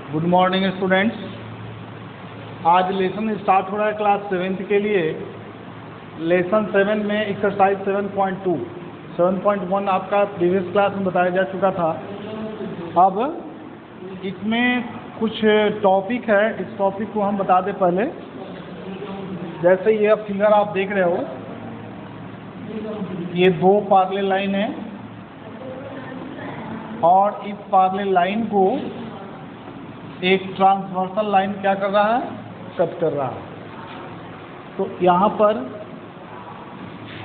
Good morning students. आज lesson start हो रहा है क्लास 7th के लिए। लेसन 7 में एक्सरसाइज 7.2 7.1 आपका प्रीवियस क्लास में बताया जा चुका था। अब इसमें कुछ टॉपिक है, इस टॉपिक को हम बता दें पहले। जैसे ये अब फिगर आप देख रहे हो, ये दो पैरेलल लाइन है और इस पैरेलल लाइन को एक ट्रांसवर्सल लाइन क्या कर रहा है, कट कर रहा है। तो यहाँ पर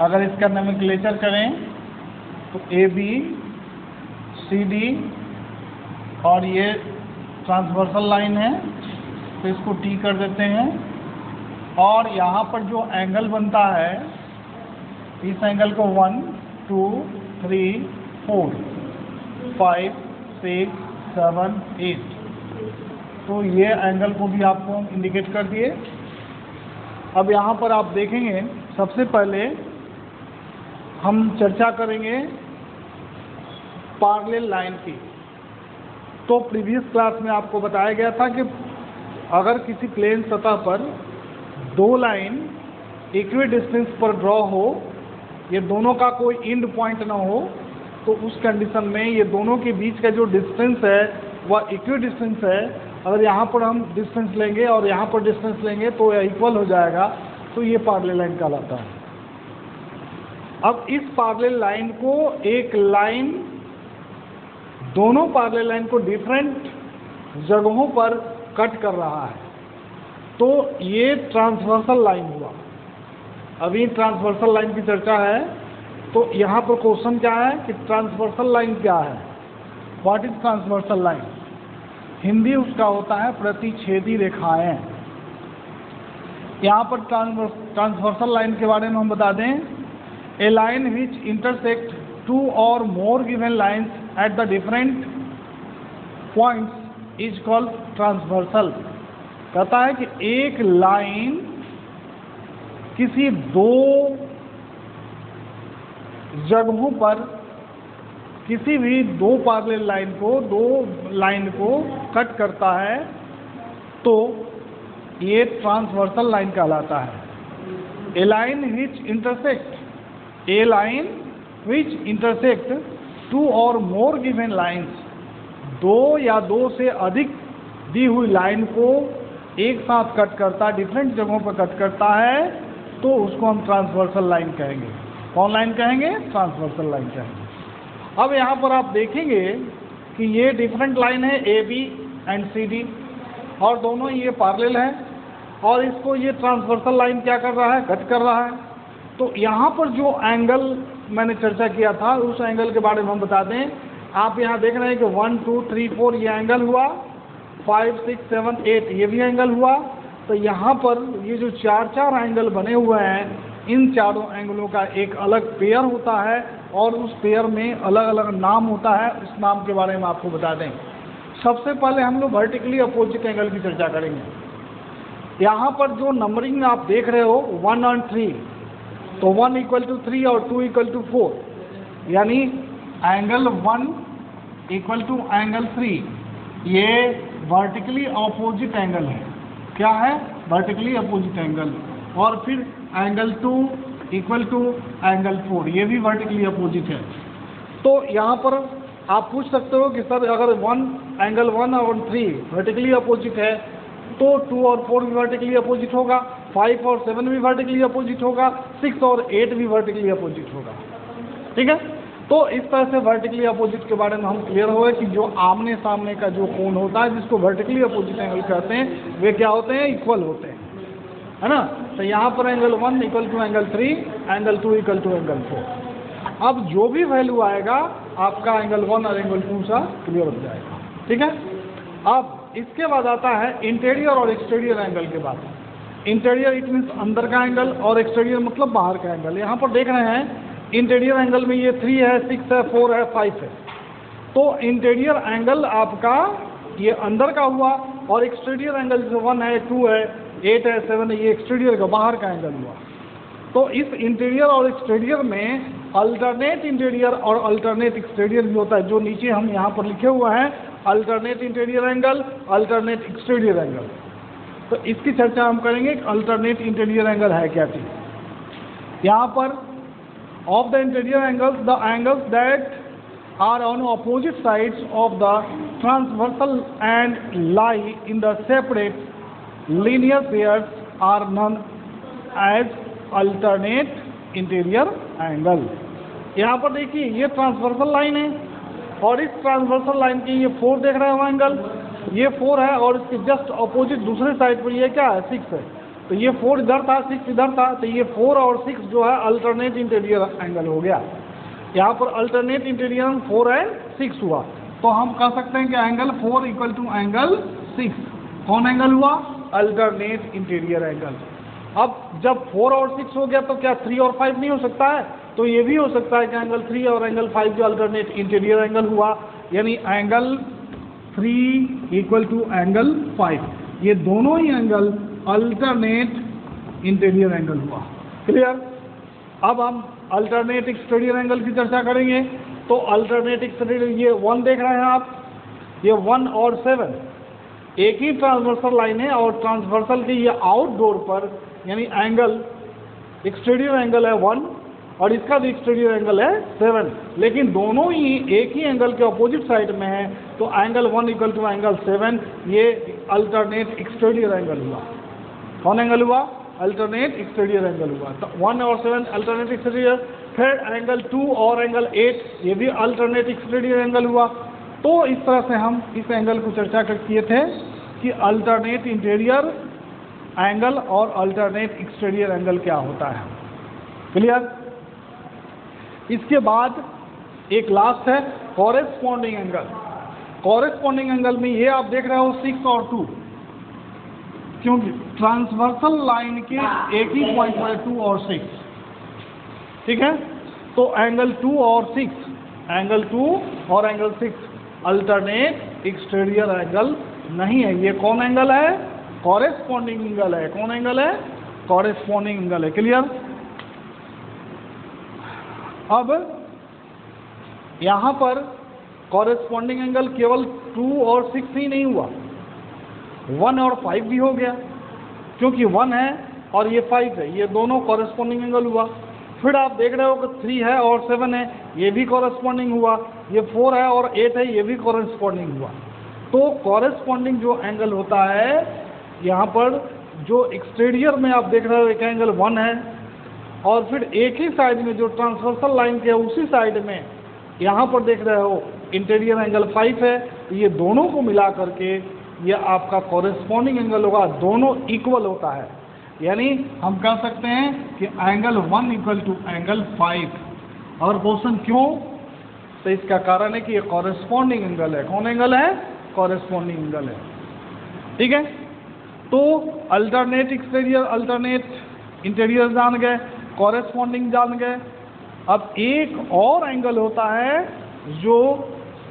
अगर इसका नोमेनक्लेचर करें तो ए बी सी डी और ये ट्रांसवर्सल लाइन है, तो इसको टी कर देते हैं। और यहाँ पर जो एंगल बनता है, इस एंगल को 1 2 3 4 5 6 7 8, तो ये एंगल को भी आपको हम इंडिकेट कर दिए। अब यहाँ पर आप देखेंगे, सबसे पहले हम चर्चा करेंगे पैरेलल लाइन की। तो प्रीवियस क्लास में आपको बताया गया था कि अगर किसी प्लेन सतह पर दो लाइन इक्वी डिस्टेंस पर ड्रॉ हो, ये दोनों का कोई एंड पॉइंट ना हो, तो उस कंडीशन में ये दोनों के बीच का जो डिस्टेंस है वह इक्वी डिस्टेंस है। अगर यहाँ पर हम डिस्टेंस लेंगे और यहाँ पर डिस्टेंस लेंगे तो यह इक्वल हो जाएगा, तो ये पैरेलल लाइन कहलाता है। अब इस पैरेलल लाइन को एक लाइन, दोनों पैरेलल लाइन को डिफरेंट जगहों पर कट कर रहा है, तो ये ट्रांसवर्सल लाइन हुआ। अभी ट्रांसवर्सल लाइन की चर्चा है, तो यहाँ पर क्वेश्चन क्या है कि ट्रांसवर्सल लाइन क्या है, what is transversal line. Hindi उसका होता है प्रतिच्छेदी रेखाएं। यहाँ पर ट्रांसवर्सल लाइन के बारे में हम बता दें, a line which intersect two or more given lines at the different points is called transversal. कहता है कि एक लाइन किसी दो जगहों पर, किसी भी दो पैरेलल लाइन को कट करता है, तो ये ट्रांसवर्सल लाइन कहलाता है। ए line which intersect two or more given lines, दो या दो से अधिक दी हुई लाइन को एक साथ कट करता है, डिफरेंट जगहों पर कट करता है, तो उसको हम ट्रांसवर्सल लाइन कहेंगे। कौन लाइन कहेंगे? ट्रांसवर्सल लाइन कहेंगे। अब यहाँ पर आप देखेंगे कि ये डिफरेंट लाइन है A B and C D, और दोनों ये पैरेलल है, और इसको ये ट्रांसवर्सल लाइन क्या कर रहा है, कट कर रहा है। तो यहाँ पर जो एंगल मैंने चर्चा किया था, उस एंगल के बारे में हम बता दें। आप यहाँ देख रहे हैं कि 1 2 3 4 ये एंगल हुआ, 5 6 7 8 ये भी एंगल हुआ। तो यहाँ पर ये जो चार एंगल बने हुए हैं, इन चारों एंगलों का एक अलग पेयर होता है और उस पेयर में अलग अलग नाम होता है। उस नाम के बारे में आपको बता दें। सबसे पहले हम लोग वर्टिकली अपोजिट एंगल की चर्चा करेंगे। यहाँ पर जो नंबरिंग आप देख रहे हो 1 और 3, तो 1 = 3 और 2 = 4, यानी एंगल 1 = एंगल 3, ये वर्टिकली अपोजिट एंगल है। क्या है? Vertically opposite angle. और फिर एंगल 2 = एंगल 4, ये भी वर्टिकली अपोजिट है। तो यहाँ पर आप पूछ सकते हो कि सर अगर एंगल 1 और 3 वर्टिकली अपोजिट है, तो 2 और 4 भी वर्टिकली अपोजिट होगा, 5 और 7 भी वर्टिकली अपोजिट होगा, 6 और 8 भी वर्टिकली अपोजिट होगा। ठीक है? तो इस तरह से वर्टिकली अपोजिट के बारे में हम क्लियर हो गए कि जो आमने सामने का जो कोण होता है, जिसको वर्टिकली अपोजिट एंगल कहते हैं, वे क्या होते हैं? इक्वल होते हैं, है ना। तो यहाँ पर एंगल 1 = एंगल 3, एंगल 2 = एंगल 4। अब जो भी वैल्यू आएगा आपका एंगल 1 और एंगल 2 सा क्लियर हो जाएगा। ठीक है? अब इसके बाद आता है इंटीरियर और एक्सटीरियर एंगल के बाद। इंटीरियर इट मीन्स अंदर का एंगल, और एक्सटीरियर मतलब बाहर का एंगल। यहाँ पर देख रहे हैं इंटीरियर एंगल में ये 3 है, 6 है, 4 है, 5 है। तो इंटीरियर एंगल आपका ये अंदर का हुआ, और एक्सटीरियर एंगल जैसे 1 है, 2 है, 8 है, 7 है, ये एक्सटीरियर का, बाहर का एंगल हुआ। तो इस इंटीरियर और एक्सटीरियर में अल्टरनेट इंटीरियर और अल्टरनेट एक्सटीरियर भी होता है, जो नीचे हम यहाँ पर लिखे हुए हैं, alternate interior angle, alternate exterior angle. तो इसकी चर्चा हम करेंगे कि अल्टरनेट इंटीरियर एंगल है क्या चीज़। यहाँ पर of the interior angles, the angles that are on opposite sides of the transversal and lie in the separate linear pairs are known as alternate interior angle। यहाँ पर देखिए ये ट्रांसवर्सल लाइन है और इस ट्रांसवर्सल लाइन की ये 4 देख रहे हो एंगल, ये 4 है और इसके जस्ट अपोजिट दूसरे साइड पर ये क्या है 6 है। तो ये 4 इधर था 6 इधर था, तो ये 4 और 6 जो है अल्टरनेट इंटीरियर एंगल हो गया। यहाँ पर अल्टरनेट इंटीरियर 4 एंड 6 हुआ, तो हम कह सकते हैं कि एंगल 4 इक्वल टू एंगल 6 कौन एंगल हुआ? Alternate interior angle. अब जब 4 और 6 हो गया तो क्या 3 और 5 नहीं हो सकता है? तो ये भी हो सकता है कि एंगल 3 और एंगल 5 जो अल्टरनेट इंटीरियर एंगल हुआ, यानी एंगल 3 इक्वल टू एंगल 5, ये दोनों ही एंगल अल्टरनेट इंटीरियर एंगल हुआ। क्लियर? अब हम अल्टरनेट एक्सटीरियर एंगल की चर्चा करेंगे। तो अल्टरनेट एक्सटीरियर, ये 1 देख रहे हैं आप, ये 1 और 7 एक ही ट्रांसवर्सल लाइन है और ट्रांसवर्सल के ये आउटडोर पर यानी एंगल एक्सटीरियर एंगल है 1 और इसका भी एक्सटीरियर एंगल है 7, लेकिन दोनों ही एक ही एंगल के अपोजिट साइड में है, तो एंगल 1 इक्वल टू एंगल 7, ये अल्टरनेट एक्सटीरियर एंगल हुआ। कौन एंगल हुआ? अल्टरनेट एक्सटीरियर एंगल हुआ। तो 1 और 7 अल्टरनेट एक्सटीरियर। फिर एंगल 2 और एंगल 8 ये भी अल्टरनेट एक्सटीरियर एंगल हुआ। तो इस तरह से हम इस एंगल को चर्चा कर किए थे कि अल्टरनेट इंटीरियर एंगल और अल्टरनेट एक्सटीरियर एंगल क्या होता है। क्लियर? इसके बाद एक लास्ट है कॉरेस्पॉन्डिंग एंगल। कॉरेस्पॉन्डिंग एंगल में ये आप देख रहे हो 6 और 2, क्योंकि ट्रांसवर्सल लाइन के एक ही पॉइंट पर 2 और 6, ठीक है। तो एंगल 2 और 6, एंगल 2 और एंगल 6 अल्टरनेट एक्सटीरियर एंगल नहीं है। ये कौन एंगल है? कॉरेस्पॉन्डिंग एंगल है। कौन एंगल है? कॉरेस्पॉन्डिंग एंगल है। क्लियर? अब यहाँ पर कॉरेस्पॉन्डिंग एंगल केवल 2 और 6 ही नहीं हुआ, 1 और 5 भी हो गया, क्योंकि 1 है और ये 5 है, ये दोनों कॉरेस्पॉन्डिंग एंगल हुआ। फिर आप देख रहे हो कि 3 है और 7 है, ये भी कॉरेस्पॉन्डिंग हुआ। ये 4 है और 8 है, ये भी कॉरेस्पॉन्डिंग हुआ। तो कॉरेस्पॉन्डिंग जो एंगल होता है, यहाँ पर जो एक्सटीरियर में आप देख रहे हो एक एंगल 1 है और फिर एक ही साइड में जो ट्रांसवर्सल लाइन के उसी साइड में यहाँ पर देख रहे हो इंटीरियर एंगल 5 है। ये दोनों को मिला करके ये आपका कॉरेस्पॉन्डिंग एंगल होगा, दोनों इक्वल होता है। यानी हम कह सकते हैं कि एंगल 1 इक्वल टू एंगल 5। और क्वेश्चन क्यों? तो इसका कारण है कि ये कॉरेस्पॉन्डिंग एंगल है। कौन एंगल है? कॉरेस्पॉन्डिंग एंगल है। ठीक है, तो अल्टरनेट एक्सटीरियर अल्टरनेट इंटीरियर जान गए, कॉरेस्पॉन्डिंग जान गए। अब एक और एंगल होता है जो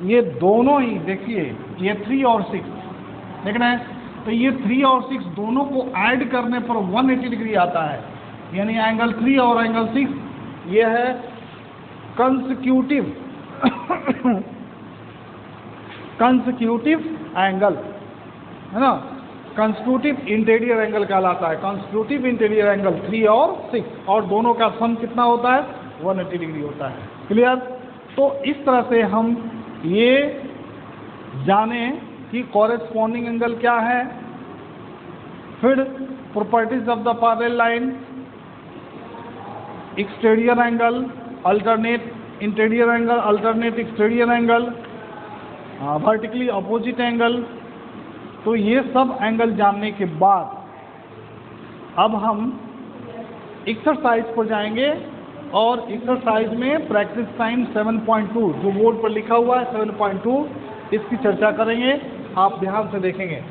ये दोनों ही देखिए, ये 3 और 6 देख रहे हैं, तो ये 3 और 6 दोनों को ऐड करने पर 180 डिग्री आता है। यानी एंगल 3 और एंगल 6 ये है कंसेक्यूटिव कंसेक्यूटिव एंगल, है ना। कंसेक्यूटिव इंटीरियर एंगल कहलाता है। कंसेक्यूटिव इंटीरियर एंगल 3 और 6 और दोनों का सम कितना होता है? 180 डिग्री होता है। क्लियर? तो इस तरह से हम ये जाने कि कॉरेस्पॉन्डिंग एंगल क्या है, फिर properties of the parallel line, exterior angle, alternate interior angle, alternate exterior angle, vertically opposite angle. तो ये सब एंगल जानने के बाद अब हम एक्सरसाइज पर जाएंगे और एक्सरसाइज में प्रैक्टिस टाइम 7.2 जो बोर्ड पर लिखा हुआ है 7.2 इसकी चर्चा करेंगे। आप ध्यान से देखेंगे।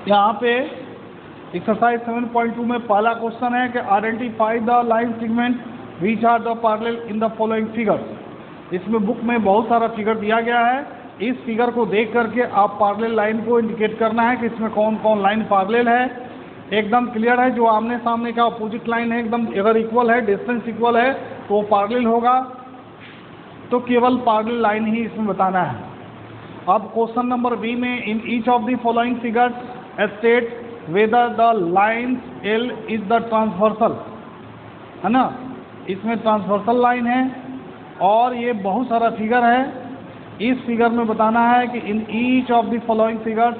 यहाँ पे एक्सरसाइज 7.2 में पहला क्वेश्चन है कि identify the line segment which are the parallel in the following figures. इसमें बुक में बहुत सारा फिगर दिया गया है। इस फिगर को देख करके आप पैरेलल लाइन को इंडिकेट करना है कि इसमें कौन कौन लाइन पैरेलल है। एकदम क्लियर है, जो आमने सामने का अपोजिट लाइन है एकदम अगर इक्वल है, डिस्टेंस इक्वल है तो वो पैरेलल होगा। तो केवल पैरेलल लाइन ही इसमें बताना है। अब क्वेश्चन नंबर बी में, in each of the following figures state whether the lines L is the transversal, है ना। इसमें ट्रांसवर्सल लाइन है और ये बहुत सारा फिगर है। इस फिगर में बताना है कि in each of the following figures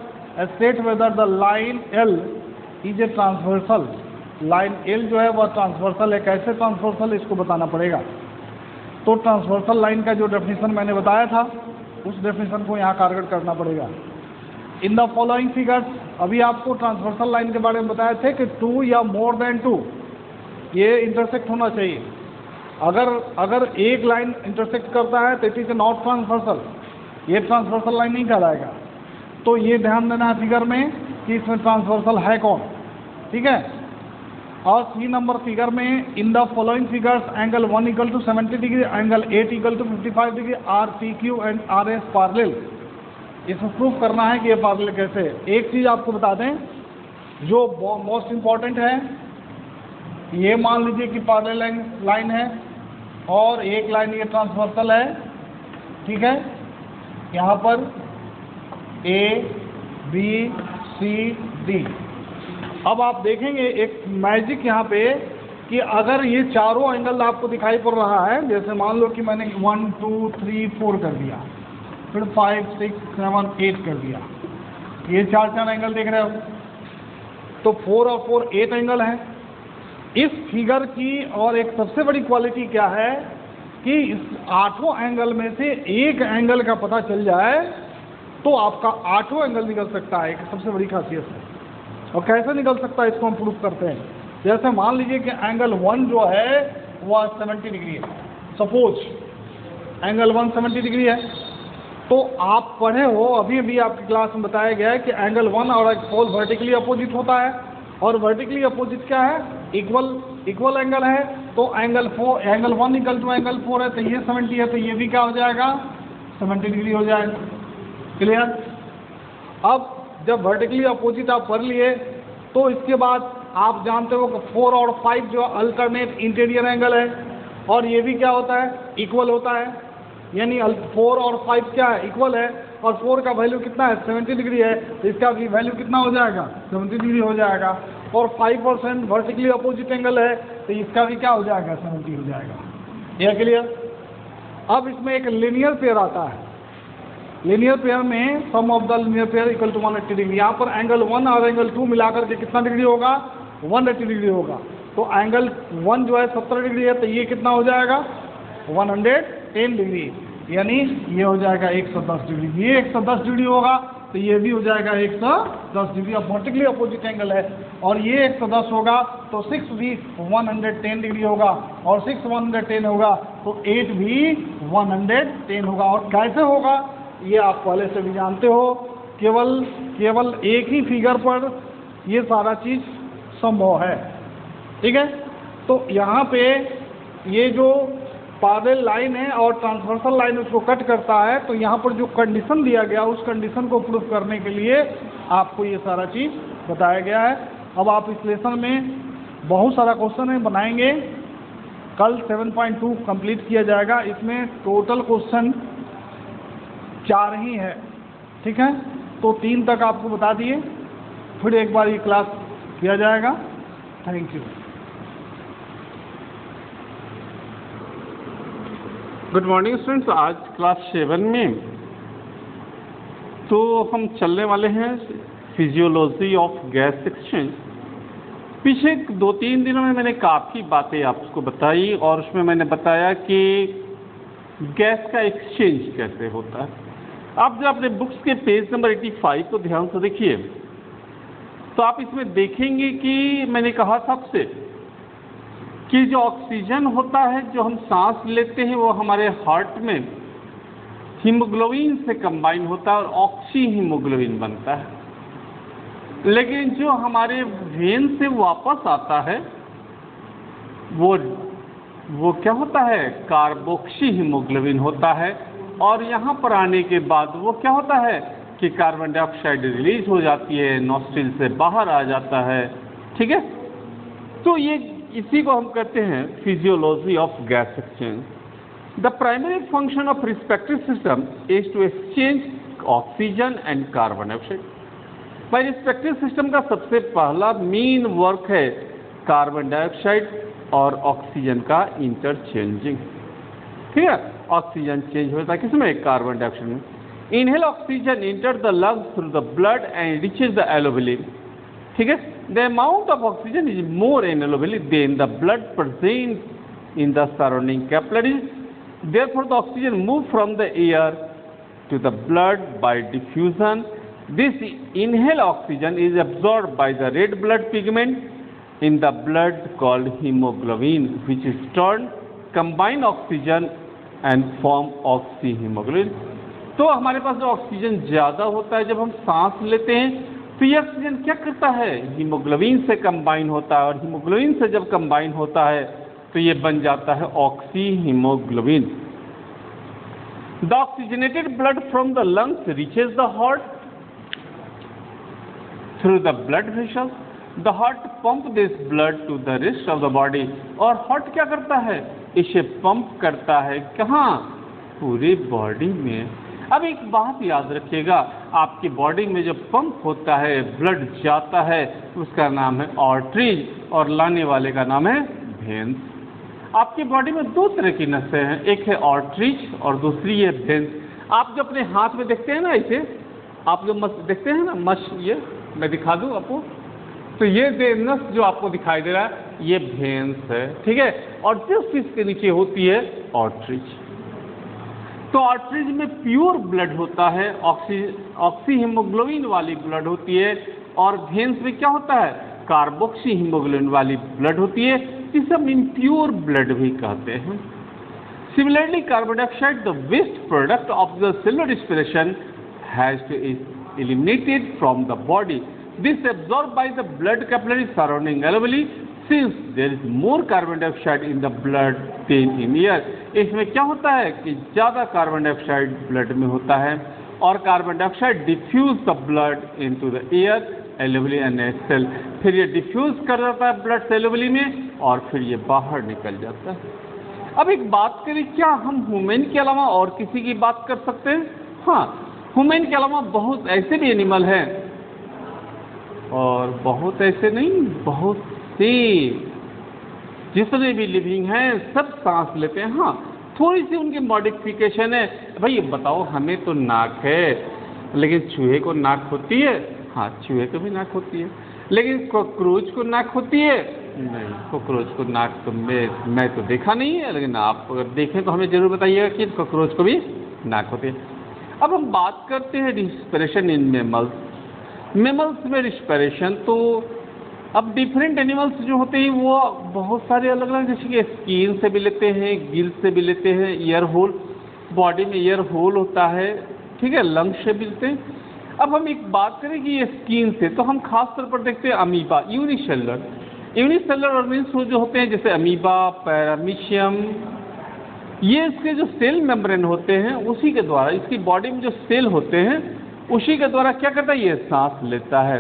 state whether the line L is a transversal. Line L जो है वह ट्रांसवर्सल है। कैसे ट्रांसवर्सल, इसको बताना पड़ेगा। तो ट्रांसवर्सल लाइन का जो डेफिनेशन मैंने बताया था उस डेफिनेशन को यहाँ कारगर करना पड़ेगा। इन द फॉलोइंग फिगर्स, अभी आपको ट्रांसवर्सल लाइन के बारे में बताए थे कि 2 या मोर देन 2 ये इंटरसेक्ट होना चाहिए। अगर एक लाइन इंटरसेक्ट करता है तो इट इज नॉट ट्रांसवर्सल, ये ट्रांसवर्सल लाइन नहीं कहलाएगा। तो ये ध्यान देना है फिगर में कि इसमें ट्रांसवर्सल है कौन, ठीक है। और 3 नंबर फिगर में, in the following figures angle 1 equal to 70 degree, angle 8 equal to 55 degree are P Q and R S parallel. इसमें प्रूफ करना है कि ये पैरेलल कैसे है। एक चीज़ आपको बता दें जो मोस्ट इम्पॉर्टेंट है, ये मान लीजिए कि पैरेलल लाइन है और एक लाइन ये ट्रांसवर्सल है, ठीक है। यहाँ पर ए बी सी डी। अब आप देखेंगे एक मैजिक यहाँ पे कि अगर ये चारों एंगल आपको दिखाई पड़ रहा है, जैसे मान लो कि मैंने 1 2 3 4 कर दिया, फिर 5 6 7 8 कर दिया, ये 4 एंगल देख रहे हो, तो 4 और 4 8 एंगल है इस फिगर की। और एक सबसे बड़ी क्वालिटी क्या है कि इस 8 एंगल में से एक एंगल का पता चल जाए तो आपका 8 एंगल निकल सकता है। एक सबसे बड़ी खासियत है। और कैसे निकल सकता है इसको हम प्रूफ करते हैं। जैसे मान लीजिए कि एंगल 1 जो है वह 70 डिग्री है, सपोज एंगल 1 70 डिग्री है। तो आप पढ़े हो, अभी भी आपकी क्लास में बताया गया है कि एंगल 1 और पोल वर्टिकली अपोजिट होता है। और वर्टिकली अपोजिट क्या है, इक्वल एंगल है। तो एंगल 1 इक्वल टू एंगल 4 है, तो ये 70 है, तो ये भी क्या हो जाएगा 70 डिग्री हो जाएगा। क्लियर। अब जब वर्टिकली अपोजिट आप पढ़ लिए तो इसके बाद आप जानते हो कि 4 और 5 जो अल्टरनेट इंटीरियर एंगल है और ये भी क्या होता है, इक्वल होता है। यानी 4 और 5 क्या है, इक्वल है। और 4 का वैल्यू कितना है, 70 डिग्री है, तो इसका भी वैल्यू कितना हो जाएगा, 70 डिग्री हो जाएगा। और 5% वर्टिकली अपोजिट एंगल है, तो इसका भी क्या हो जाएगा, 70 हो जाएगा। यह क्लियर। अब इसमें एक लीनियर पेयर आता है। लीनियर पेयर में sum of the linear pair equal to 180 degree. यहाँ पर एंगल 1 और एंगल 2 मिलाकर के कितना डिग्री होगा, 180 डिग्री होगा। तो एंगल 1 जो है 70 डिग्री है, तो ये कितना हो जाएगा 110 डिग्री, यानी ये हो जाएगा 110 डिग्री। ये 110 डिग्री होगा तो ये भी हो जाएगा 110 डिग्री। अब वर्टिकली अपोजिट एंगल है और ये 110 होगा तो 6 भी 110 डिग्री होगा, और 6 110 होगा तो 8 भी 110 होगा। और कैसे होगा ये आप पहले से भी जानते हो, केवल एक ही फिगर पर ये सारा चीज़ संभव है, ठीक है। तो यहाँ पे ये जो पैरेलल लाइन है और ट्रांसवर्सल लाइन उसको कट करता है, तो यहाँ पर जो कंडीशन दिया गया उस कंडीशन को प्रूफ करने के लिए आपको ये सारा चीज़ बताया गया है। अब आप इस लेसन में बहुत सारा क्वेश्चन है बनाएंगे। कल 7.2 कंप्लीट किया जाएगा। इसमें टोटल क्वेश्चन 4 ही है, ठीक है। तो 3 तक आपको बता दिए, फिर एक बार ये क्लास किया जाएगा। Thank you. Good morning students. आज क्लास 7 में तो हम चलने वाले हैं फिजियोलॉजी ऑफ गैस एक्सचेंज। पीछे 2-3 दिनों में मैंने काफ़ी बातें आपको बताई और उसमें मैंने बताया कि गैस का एक्सचेंज कैसे होता है। आप जब अपने बुक्स के पेज नंबर 85 को ध्यान से देखिए तो आप इसमें देखेंगे कि मैंने कहा था आपसे कि जो ऑक्सीजन होता है, जो हम सांस लेते हैं, वो हमारे हार्ट में हीमोग्लोबिन से कंबाइन होता है और ऑक्सी हीमोग्लोबिन बनता है। लेकिन जो हमारे वेन से वापस आता है वो वो क्या होता है, कार्बोक्सी हीमोग्लोबिन होता है। और यहाँ पर आने के बाद वो क्या होता है कि कार्बन डाइऑक्साइड रिलीज हो जाती है, नॉस्ट्रिल से बाहर आ जाता है। ठीक है, तो ये इसी को हम कहते हैं physiology of gas exchange. The primary function of respective system is to exchange oxygen and carbon dioxide. भाई रिस्पेक्टिव सिस्टम का सबसे पहला मेन वर्क है कार्बन डाइऑक्साइड और ऑक्सीजन का इंटरचेंजिंग। ठीक है, ऑक्सीजन चेंज होता है किसमें, कार्बन डाइऑक्साइड में। Inhale oxygen enter the lungs through the blood and reaches the alveoli. ठीक है, the amount of oxygen is more in alveoli than the blood present in the surrounding capillaries. Therefore the oxygen move from the air to the blood by diffusion. This inhale oxygen is absorbed by the red blood pigment in the blood called hemoglobin, which is turned combine oxygen and form oxyhemoglobin। तो हमारे पास जो oxygen ज़्यादा होता है जब हम सांस लेते हैं तो ये ऑक्सीजन क्या करता है, हीमोग्लोबिन से कंबाइन होता है, और हीमोग्लोबिन से जब कंबाइन होता है तो ये बन जाता है oxyhaemoglobin. The oxygenated blood from the lungs reaches the heart through the blood vessels. The heart pump this blood to the rest of the body। और हार्ट क्या करता है, इसे पंप करता है कहाँ, पूरी बॉडी में। अब एक बात याद रखिएगा, आपकी बॉडी में जब पंप होता है, ब्लड जाता है, उसका नाम है आर्टरीज और लाने वाले का नाम है वेन्स। आपकी बॉडी में दो तरह की नसें हैं, एक है आर्टरीज और दूसरी है वेन्स। आप जो अपने हाथ में देखते हैं ना, इसे आप जो देखते हैं ना मश, ये मैं दिखा दूं आपको, तो ये नस जो आपको दिखाई दे रहा है ये वेन्स है। ठीक है, और जस्ट इसके नीचे होती है आर्टरीज। तो आर्टरीज में प्योर ब्लड होता है, ऑक्सीहीमोग्लोबिन वाली ब्लड होती है, और वेन्स में क्या होता है, कार्बोक्सी हीमोग्लोबिन वाली ब्लड होती है, जिसे हम इम्प्योर ब्लड भी कहते हैं। Similarly carbon dioxide the waste product of the cellular respiration has to eliminated from the body. This absorbed by the blood capillaries surrounding alveoli, since there is more carbon dioxide in the blood than in air। इसमें क्या होता है कि ज़्यादा carbon dioxide blood में होता है, और carbon dioxide diffuse the blood into the air, alveoli and cell. फिर ये डिफ्यूज कर जाता है ब्लड से एलोवेली में, और फिर ये बाहर निकल जाता है। अब एक बात करें, क्या हम ह्यूमन के अलावा और किसी की बात कर सकते हैं? हाँ, ह्यूमन के अलावा बहुत ऐसे भी एनिमल हैं, और बहुत ऐसे नहीं, बहुत से जितने भी लिविंग हैं सब सांस लेते हैं। हाँ, थोड़ी सी उनकी मॉडिफिकेशन है। भाई ये बताओ, हमें तो नाक है, लेकिन चूहे को नाक होती है? हाँ, चूहे को भी नाक होती है। लेकिन कॉकरोच को नाक होती है? नहीं, कॉकरोच को नाक तो मैं तो देखा नहीं है, लेकिन आप अगर देखें तो हमें ज़रूर बताइएगा कि कॉकरोच को भी नाक होती है। अब हम बात करते हैं रिस्पिरेशन इन मेमल्स। मेमल्स में रिस्पिरेशन तो अब डिफरेंट एनिमल्स जो होते हैं वो बहुत सारे अलग अलग, जैसे कि स्किन से भी लेते हैं, गिल से भी लेते हैं, ईयर होल, बॉडी में ईयर होल होता है, ठीक है, लंग्स से भी लेते हैं। अब हम एक बात करें कि ये स्किन से, तो हम खास तौर पर देखते हैं अमीबा, यूनिसेलुलर ऑर्गेनिज्म जो होते हैं, जैसे अमीबा, पैरामीशियम, ये इसके जो सेल मेम्ब्रेन होते हैं उसी के द्वारा, इसकी बॉडी में जो सेल होते हैं उसी के द्वारा क्या करता है, ये सांस लेता है।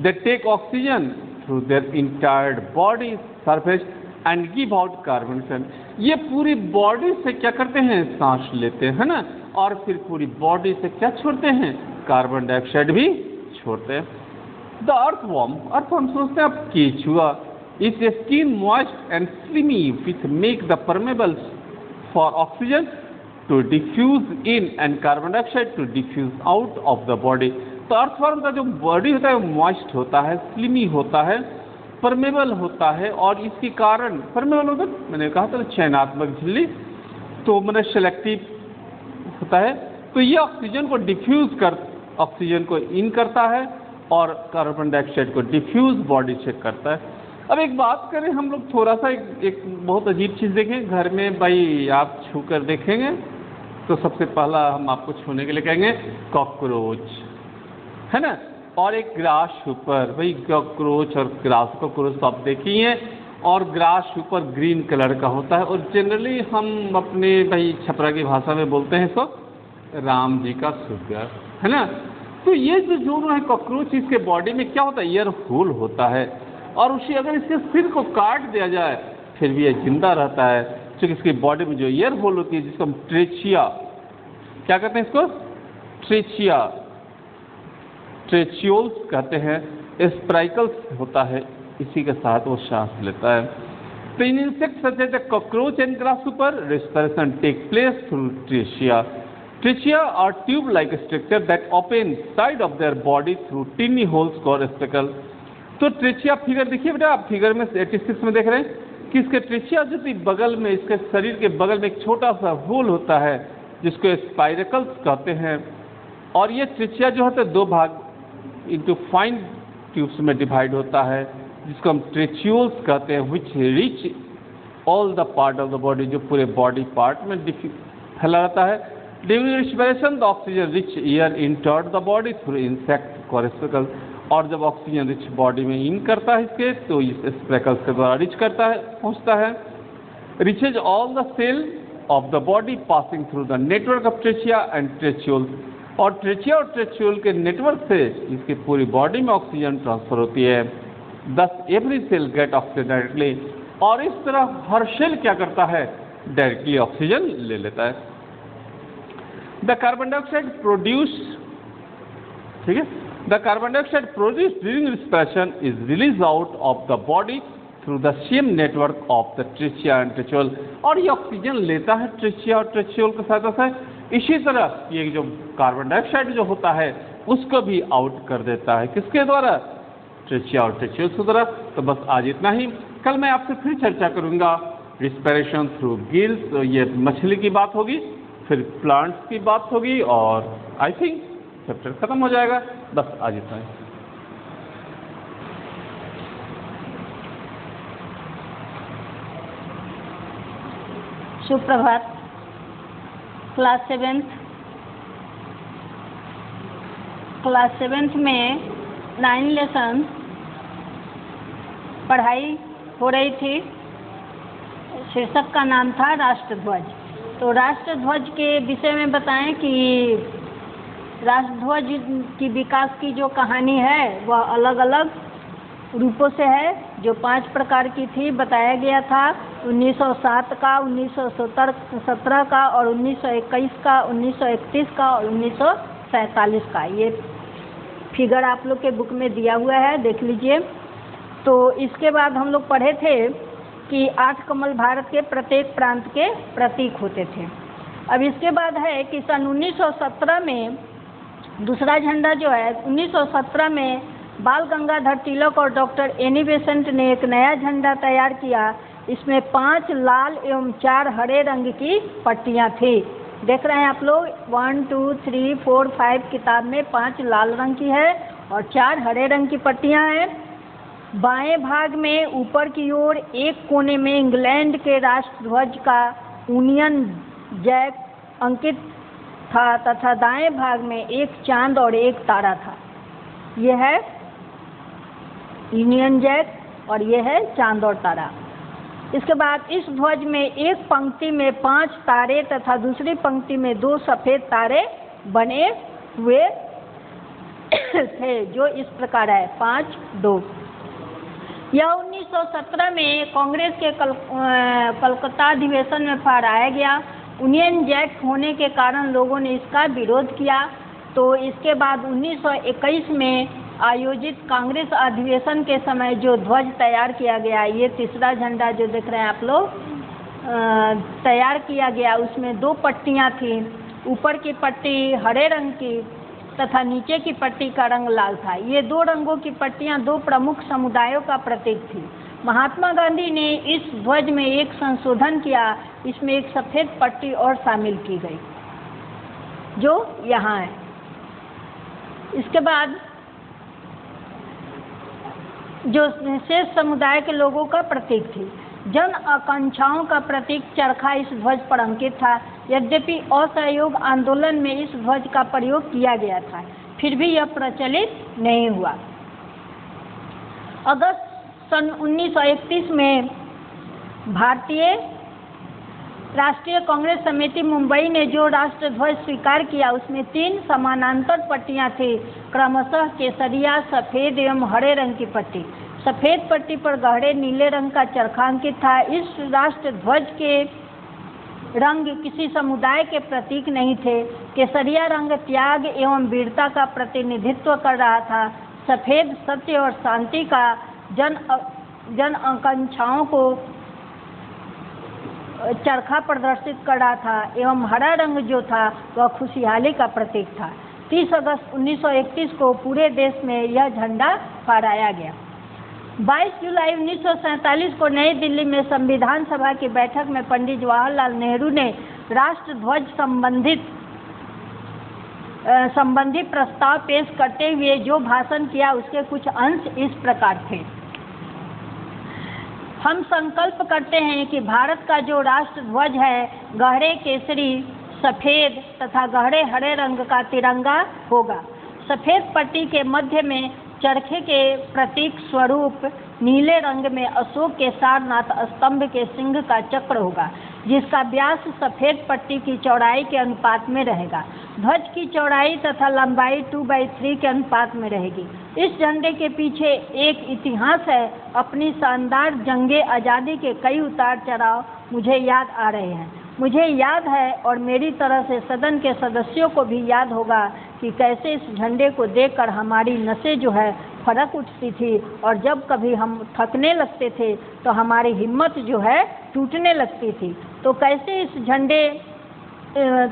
They take oxygen through their entire body surface and give out carbon dioxide. ये पूरी बॉडी से क्या करते हैं, सांस लेते हैं ना, और फिर पूरी बॉडी से क्या छोड़ते हैं, कार्बन डाइऑक्साइड भी छोड़ते हैं। द अर्थवर्म सोचते हैं आप केचुआ, it's skin moist and slimy which make the permeable for oxygen to diffuse in and carbon dioxide to diffuse out of the body। तो अर्थवर्म का जो बॉडी होता है मॉइस्ट होता है, स्लिमी होता है, परमेबल होता है, और इसके कारण परमेबल होता है, मैंने कहा था चयनात्मक झिल्ली, तो मतलब सेलेक्टिव होता है। तो ये ऑक्सीजन को डिफ्यूज ऑक्सीजन को इन करता है और कार्बन डाइऑक्साइड को डिफ्यूज बॉडी से करता है। अब एक बात करें हम लोग, थोड़ा सा एक बहुत अजीब चीज़ देखें घर में। भाई आप छू कर देखेंगे तो सबसे पहला हम आपको छूने के लिए कहेंगे कॉकरोच, है ना, और एक ग्रास ऊपर। भाई कॉकरोच और ग्रास, कॉकरोच तो आप देखी हैं, और ग्रास ऊपर ग्रीन कलर का होता है, और जनरली हम अपने भाई छपरा की भाषा में बोलते हैं इसको राम जी का सुगर, है ना। तो ये जो है कॉकरोच, इसके बॉडी में क्या होता है, ईयर होल होता है, और उसी अगर इसके सिर को काट दिया जाए फिर भी ये जिंदा रहता है, क्योंकि इसकी बॉडी में जो ईयर होल होती है जिसको हम ट्रेचिया क्या कहते हैं, इसको ट्रेचिया ट्रेचियोल्स कहते हैं, स्प्राइकल्स होता है, इसी के साथ वो सांस लेता है। तो in insect such as cockroach and grasshopper respiration take place through trachea. Trachea are tube-like structure that open side of their body through tiny holes called speckle। तो ट्रेचिया फिगर देखिए बेटा, आप फिगर में 86 में देख रहे हैं कि इसके ट्रेचिया जो बगल में, इसके शरीर के बगल में एक छोटा सा होल होता है जिसको स्पाइरकल्स कहते हैं, और ये ट्रेचिया जो होता है दो भाग इंटू फाइन ट्यूब्स में डिवाइड होता है जिसको हम ट्रेचियोल्स कहते हैं, which reach all the part of the body, जो पूरे बॉडी पार्ट में फैला रहता है। During respiration the oxygen rich air entered the body through insect spiracle, और जब ऑक्सीजन रिच बॉडी में इन करता है इसके तो इस स्प्रेकल्स के द्वारा रिच करता है, पहुंचता है। Reaches all the cell of the body passing through the network of trachea and tracheole, और ट्रेचिया और ट्रेचियोल के नेटवर्क से इसकी पूरी बॉडी में ऑक्सीजन ट्रांसफर होती है। Thus every cell get oxygen directly, और इस तरह हर सेल क्या करता है, डायरेक्टली ऑक्सीजन ले लेता है। द कार्बन डाइऑक्साइड प्रोड्यूस, ठीक है, the carbon dioxide produce during respiration is release out of the body through the same network of the trachea and tracheole, और ये ऑक्सीजन लेता है ट्रेचिया और ट्रेचियोल के साथ साथ, इसी तरह ये जो कार्बन डाइऑक्साइड जो होता है उसको भी आउट कर देता है, किसके द्वारा, ट्रेचिया और ट्रेचियोल के द्वारा। तो बस आज इतना ही, कल मैं आपसे फिर चर्चा करूंगा रिस्पिरेशन थ्रू गिल्स, तो ये मछली की बात होगी, फिर प्लांट्स की बात होगी, और आई थिंक चैप्टर खत्म हो जाएगा। बस आज इतना ही। सुप्रभात। क्लास सेवेंथ में 9 लेसन पढ़ाई हो रही थी। शीर्षक का नाम था राष्ट्रध्वज। तो राष्ट्रध्वज के विषय में बताएं कि राष्ट्रध्वज की विकास की जो कहानी है वह अलग अलग रूपों से है, जो 5 प्रकार की थी। बताया गया था 1907 का, 1917 का, और 1921 का, 1931 का, और 1947 का। ये फिगर आप लोग के बुक में दिया हुआ है, देख लीजिए। तो इसके बाद हम लोग पढ़े थे कि 8 कमल भारत के प्रत्येक प्रांत के प्रतीक होते थे। अब इसके बाद है कि सन 1917 में दूसरा झंडा जो है, 1917 में बाल गंगाधर तिलक और डॉक्टर एनी बेसेंट ने एक नया झंडा तैयार किया। इसमें 5 लाल एवं 4 हरे रंग की पट्टियां थी। देख रहे हैं आप लोग, 1 2 3 4 5 किताब में 5 लाल रंग की है और 4 हरे रंग की पट्टियां हैं। बाएं भाग में ऊपर की ओर एक कोने में इंग्लैंड के राष्ट्रध्वज का यूनियन जैक अंकित था तथा दाएं भाग में एक चांद और एक तारा था। यह है यूनियन जैक और यह है चांद और तारा। इसके बाद इस ध्वज में एक पंक्ति में 5 तारे तथा दूसरी पंक्ति में 2 सफेद तारे बने हुए थे, जो इस प्रकार है 5 2। यह 1917 में कांग्रेस के कलकत्ता अधिवेशन में फहराया गया। यूनियन जैक होने के कारण लोगों ने इसका विरोध किया। तो इसके बाद 1921 में आयोजित कांग्रेस अधिवेशन के समय जो ध्वज तैयार किया गया, ये तीसरा झंडा जो देख रहे हैं आप लोग, तैयार किया गया। उसमें 2 पट्टियां थी, ऊपर की पट्टी हरे रंग की तथा नीचे की पट्टी का रंग लाल था। ये 2 रंगों की पट्टियां 2 प्रमुख समुदायों का प्रतीक थी। महात्मा गांधी ने इस ध्वज में एक संशोधन किया, इसमें एक सफेद पट्टी और शामिल की गई जो यहाँ है। इसके बाद जो शेष समुदाय के लोगों का प्रतीक थी, जन आकांक्षाओं का प्रतीक चरखा इस ध्वज पर अंकित था। यद्यपि असहयोग आंदोलन में इस ध्वज का प्रयोग किया गया था, फिर भी यह प्रचलित नहीं हुआ। अगस्त सन 1931 में भारतीय राष्ट्रीय कांग्रेस समिति मुंबई ने जो राष्ट्र ध्वज स्वीकार किया उसमें 3 समानांतर पट्टियां थी, क्रमशः केसरिया, सफेद एवं हरे रंग की पट्टी। सफेद पट्टी पर गहरे नीले रंग का चरखा अंकित था। इस राष्ट्र ध्वज के रंग किसी समुदाय के प्रतीक नहीं थे। केसरिया रंग त्याग एवं वीरता का प्रतिनिधित्व कर रहा था। सफेद सत्य और शांति का जन आकांक्षाओं को चरखा प्रदर्शित कर रहा था एवं हरा रंग जो था वह खुशहाली का प्रतीक था। 30 अगस्त 1931 को पूरे देश में यह झंडा फहराया गया। 22 जुलाई 1947 को नई दिल्ली में संविधान सभा की बैठक में पंडित जवाहरलाल नेहरू ने राष्ट्र ध्वज संबंधी प्रस्ताव पेश करते हुए जो भाषण किया उसके कुछ अंश इस प्रकार थे। हम संकल्प करते हैं कि भारत का जो राष्ट्र ध्वज है गहरे केसरी, सफेद तथा गहरे हरे रंग का तिरंगा होगा। सफेद पट्टी के मध्य में चरखे के प्रतीक स्वरूप नीले रंग में अशोक के सारनाथ स्तंभ के सिंह का चक्र होगा, जिसका व्यास सफेद पट्टी की चौड़ाई के अनुपात में रहेगा। ध्वज की चौड़ाई तथा लंबाई 2/3 के अनुपात में रहेगी। इस झंडे के पीछे एक इतिहास है। अपनी शानदार जंगे आज़ादी के कई उतार चढ़ाव मुझे याद आ रहे हैं। मुझे याद है और मेरी तरह से सदन के सदस्यों को भी याद होगा कि कैसे इस झंडे को देखकर हमारी नसें जो है फड़क उठती थी और जब कभी हम थकने लगते थे तो हमारी हिम्मत जो है टूटने लगती थी। तो कैसे इस झंडे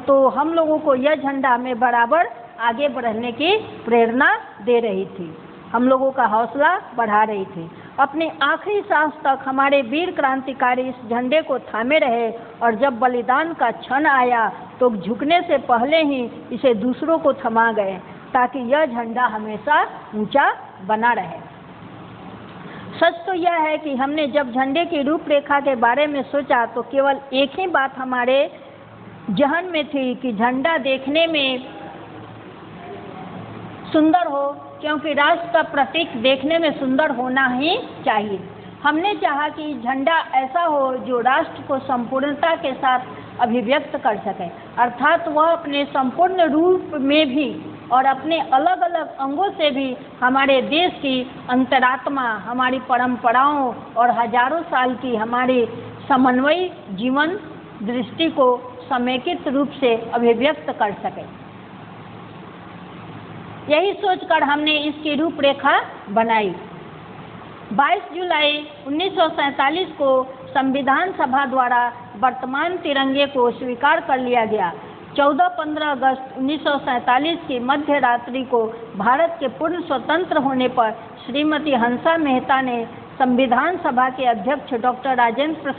तो हम लोगों को यह झंडा हमें बराबर आगे बढ़ने की प्रेरणा दे रही थी, हम लोगों का हौसला बढ़ा रही थी। अपने आखिरी सांस तक हमारे वीर क्रांतिकारी इस झंडे को थामे रहे और जब बलिदान का क्षण आया तो झुकने से पहले ही इसे दूसरों को थमा गए ताकि यह झंडा हमेशा ऊंचा बना रहे। सच तो यह है कि हमने जब झंडे की रूपरेखा के बारे में सोचा तो केवल एक ही बात हमारे जहन में थी कि झंडा देखने में सुंदर हो, क्योंकि राष्ट्र का प्रतीक देखने में सुंदर होना ही चाहिए। हमने चाहा कि झंडा ऐसा हो जो राष्ट्र को संपूर्णता के साथ अभिव्यक्त कर सके, अर्थात वह अपने संपूर्ण रूप में भी और अपने अलग अलग अंगों से भी हमारे देश की अंतरात्मा, हमारी परंपराओं और हजारों साल की हमारी समन्वयी जीवन दृष्टि को समेकित रूप से अभिव्यक्त कर सके। यही सोचकर हमने इसकी रूपरेखा बनाई। 22 जुलाई 1947 को संविधान सभा द्वारा वर्तमान तिरंगे को स्वीकार कर लिया गया। 14-15 अगस्त 1947 की मध्य रात्रि को भारत के पूर्ण स्वतंत्र होने पर श्रीमती हंसा मेहता ने संविधान सभा के अध्यक्ष डॉक्टर राजेंद्र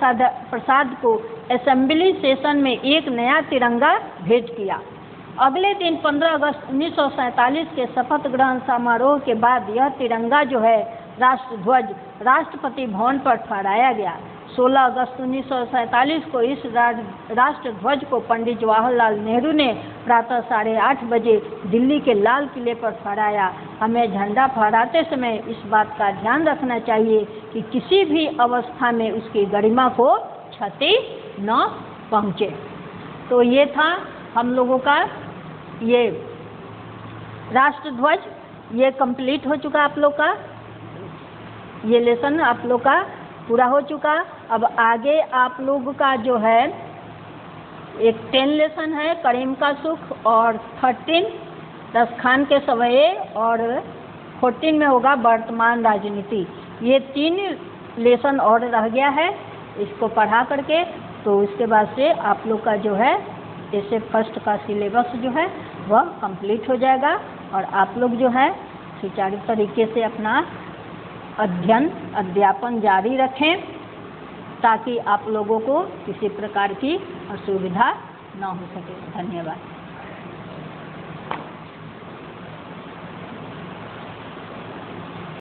प्रसाद को असेंबली सेशन में एक नया तिरंगा भेंट किया। अगले दिन 15 अगस्त 1947 के शपथ ग्रहण समारोह के बाद यह तिरंगा जो है राष्ट्र ध्वज राष्ट्रपति भवन पर फहराया गया। 16 अगस्त 1947 को इस राष्ट्र ध्वज को पंडित जवाहरलाल नेहरू ने प्रातः 8:30 बजे दिल्ली के लाल किले पर फहराया। हमें झंडा फहराते समय इस बात का ध्यान रखना चाहिए कि किसी भी अवस्था में उसकी गरिमा को क्षति न पहुँचे। तो ये था हम लोगों का ये राष्ट्र ध्वज, ये कंप्लीट हो चुका आप लोग का, ये लेसन आप लोग का पूरा हो चुका। अब आगे आप लोग का जो है एक 10 लेसन है करीम का सुख और 13 दस्तखान के सवये और 14 में होगा वर्तमान राजनीति। ये 3 लेसन और रह गया है, इसको पढ़ा करके तो इसके बाद से आप लोग का जो है ऐसे फर्स्ट का सिलेबस जो है वह कंप्लीट हो जाएगा और आप लोग जो है सुचारू तरीके से अपना अध्यापन जारी रखें ताकि आप लोगों को किसी प्रकार की असुविधा न हो सके। धन्यवाद।